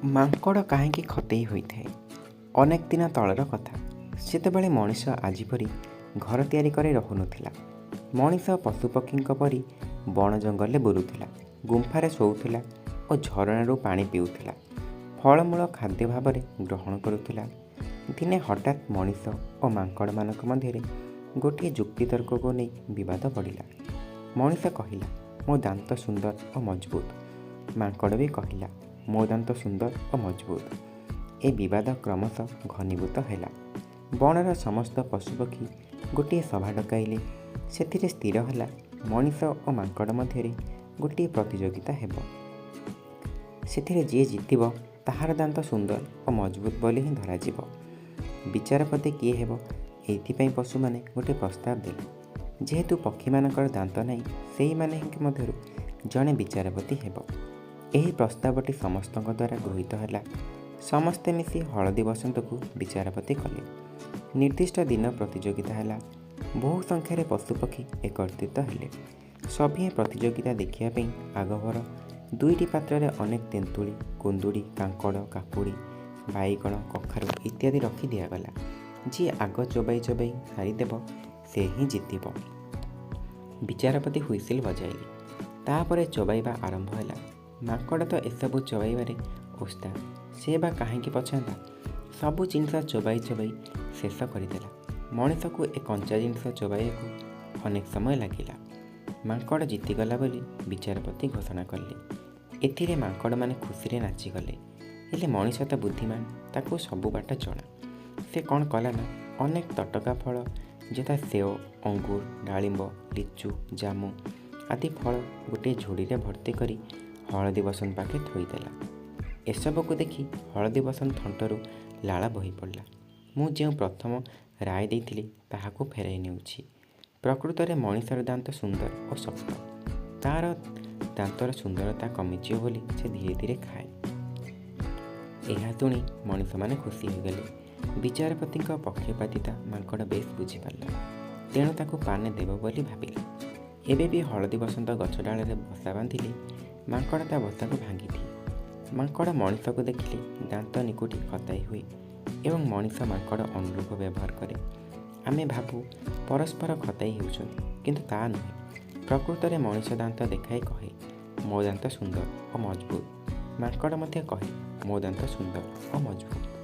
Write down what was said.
ମାଙ୍କଡ଼ କାହିଁକି ଖତେଇ ହୋଇଥାଏ? ଅନେକ ଦିନ ତଳର କଥା। ସେତେବେଳେ ମଣିଷ ଆଜି ପରି ଘର ତିଆରି କରି ରହୁନଥିଲା। ମଣିଷ ପଶୁପକ୍ଷୀଙ୍କ ପରି ବଣ ଜଙ୍ଗଲରେ ବୁଲୁଥିଲା, ଗୁମ୍ଫାରେ ଶୋଉଥିଲା ଓ ଝରଣାରୁ ପାଣି ପିଉଥିଲା, ଫଳମୂଳ ଖାଦ୍ୟ ଭାବରେ ଗ୍ରହଣ କରୁଥିଲା। ଦିନେ ହଠାତ୍ ମଣିଷ ଓ ମାଙ୍କଡ଼ମାନଙ୍କ ମଧ୍ୟରେ ଗୋଟିଏ ଯୁକ୍ତିତର୍କକୁ ନେଇ ବିବାଦ ବଢ଼ିଲା। ମଣିଷ କହିଲା, ମୋ ଦାନ୍ତ ସୁନ୍ଦର ଓ ମଜବୁତ। ମାଙ୍କଡ଼ ବି କହିଲା, ମୋ ଦାନ୍ତ ସୁନ୍ଦର ଓ ମଜବୁତ। ଏ ବିବାଦ କ୍ରମଶଃ ଘନୀଭୂତ ହେଲା। ବଣର ସମସ୍ତ ପଶୁପକ୍ଷୀ ଗୋଟିଏ ସଭା ଡକାଇଲେ। ସେଥିରେ ସ୍ଥିର ହେଲା, ମଣିଷ ଓ ମାଙ୍କଡ଼ ମଧ୍ୟରେ ଗୋଟିଏ ପ୍ରତିଯୋଗିତା ହେବ। ସେଥିରେ ଯିଏ ଜିତିବ ତାହାର ଦାନ୍ତ ସୁନ୍ଦର ଓ ମଜବୁତ ବୋଲି ହିଁ ଧରାଯିବ। ବିଚାରପତି କିଏ ହେବ, ଏଇଥିପାଇଁ ପଶୁମାନେ ଗୋଟିଏ ପ୍ରସ୍ତାବ ଦେଲେ। ଯେହେତୁ ପକ୍ଷୀମାନଙ୍କର ଦାନ୍ତ ନାହିଁ, ସେହିମାନଙ୍କ ମଧ୍ୟରୁ ଜଣେ ବିଚାରପତି ହେବ। ଏହି ପ୍ରସ୍ତାବଟି ସମସ୍ତଙ୍କ ଦ୍ୱାରା ଗୃହୀତ ହେଲା। ସମସ୍ତେ ମିଶି ହଳଦୀ ବସନ୍ତକୁ ବିଚାରପତି କଲେ। ନିର୍ଦ୍ଦିଷ୍ଟ ଦିନ ପ୍ରତିଯୋଗିତା ହେଲା। ବହୁ ସଂଖ୍ୟାରେ ପଶୁପକ୍ଷୀ ଏକତ୍ରିତ ହେଲେ। ସଭିଏଁ ପ୍ରତିଯୋଗିତା ଦେଖିବା ପାଇଁ ଆଗଭର ଦୁଇଟି ପାତ୍ରରେ ଅନେକ ତେନ୍ତୁଳି, କୁନ୍ଦୁରି, କାଙ୍କଡ଼, କାକୁଡ଼ି, ବାଇଗଣ, କଖାରୁ ଇତ୍ୟାଦି ରଖି ଦିଆଗଲା। ଯିଏ ଆଗ ଚୋବାଇ ଚୋବାଇ ସାରିଦେବ ସେ ହିଁ ଜିତିବ। ବିଚାରପତି ହୁଇସିଲ୍ ବଜାଇଲେ। ତାପରେ ଚୋବାଇବା ଆରମ୍ଭ ହେଲା। ମାଙ୍କଡ଼ ତ ଏସବୁ ଚୋବାଇବାରେ ଓସ୍ତାଦ, ସେ ବା କାହିଁକି ପଛାନ୍ତା? ସବୁ ଜିନିଷ ଚୋବାଇ ଚୋବାଇ ଶେଷ କରିଦେଲା। ମଣିଷକୁ ଏ କଞ୍ଚା ଜିନିଷ ଚୋବାଇବାକୁ ଅନେକ ସମୟ ଲାଗିଲା। ମାଙ୍କଡ଼ ଜିତିଗଲା ବୋଲି ବିଚାରପତି ଘୋଷଣା କଲେ। ଏଥିରେ ମାଙ୍କଡ଼ମାନେ ଖୁସିରେ ନାଚିଗଲେ। ହେଲେ ମଣିଷ ତ ବୁଦ୍ଧିମାନ, ତାକୁ ସବୁ ବାଟ ଜଣା। ସେ କ'ଣ କଲା ନା, ଅନେକ ତଟକା ଫଳ ଯଥା ସେଓ, ଅଙ୍ଗୁର, ଡାଳିମ୍ବ, ଲିଚୁ, ଜାମୁ ଆଦି ଫଳ ଗୋଟିଏ ଝୁଡ଼ିରେ ଭର୍ତ୍ତି କରି ହଳଦୀ ବସନ୍ତ ପାଖେ ଥୋଇଦେଲା। ଏସବୁକୁ ଦେଖି ହଳଦୀ ବସନ୍ତ ଥଣ୍ଟରୁ ଲାଳ ବୋହି ପଡ଼ିଲା। ମୁଁ ଯେଉଁ ପ୍ରଥମ ରାୟ ଦେଇଥିଲି ତାହାକୁ ଫେରାଇ ନେଉଛି। ପ୍ରକୃତରେ ମଣିଷର ଦାନ୍ତ ସୁନ୍ଦର ଓ ଶକ୍ତ। ତା'ର ଦାନ୍ତର ସୁନ୍ଦରତା କମିଯିବ ବୋଲି ସେ ଧୀରେ ଧୀରେ ଖାଏ। ଏହା ଶୁଣି ମଣିଷମାନେ ଖୁସି ହୋଇଗଲେ। ବିଚାରପତିଙ୍କ ପକ୍ଷପାତିତା ମାଙ୍କଡ଼ ବେଶ ବୁଝିପାରିଲା। ତେଣୁ ତାକୁ ପାନେ ଦେବ ବୋଲି ଭାବିଲା। ଏବେ ବି ହଳଦୀ ବସନ୍ତ ଗଛ ଡାଳରେ ବସା ବାନ୍ଧିଲେ ମାଙ୍କଡ଼ ତା ବସାକୁ ଭାଙ୍ଗିଦିଏ। ମାଙ୍କଡ଼ ମଣିଷକୁ ଦେଖିଲେ ଦାନ୍ତ ନିକୁଟି ଖତାଇ ହୁଏ ଏବଂ ମଣିଷ ମାଙ୍କଡ଼ ଅନୁରୂପ ବ୍ୟବହାର କରେ। ଆମେ ଭାବୁ ପରସ୍ପର ଖତାଇ ହେଉଛନ୍ତି, କିନ୍ତୁ ତା ନୁହେଁ। ପ୍ରକୃତରେ ମଣିଷ ଦାନ୍ତ ଦେଖାଇ କହେ, ମୋ ଦାନ୍ତ ସୁନ୍ଦର ଓ ମଜବୁତ। ମାଙ୍କଡ଼ ମଧ୍ୟ କହେ, ମୋ ଦାନ୍ତ ସୁନ୍ଦର ଓ ମଜବୁତ।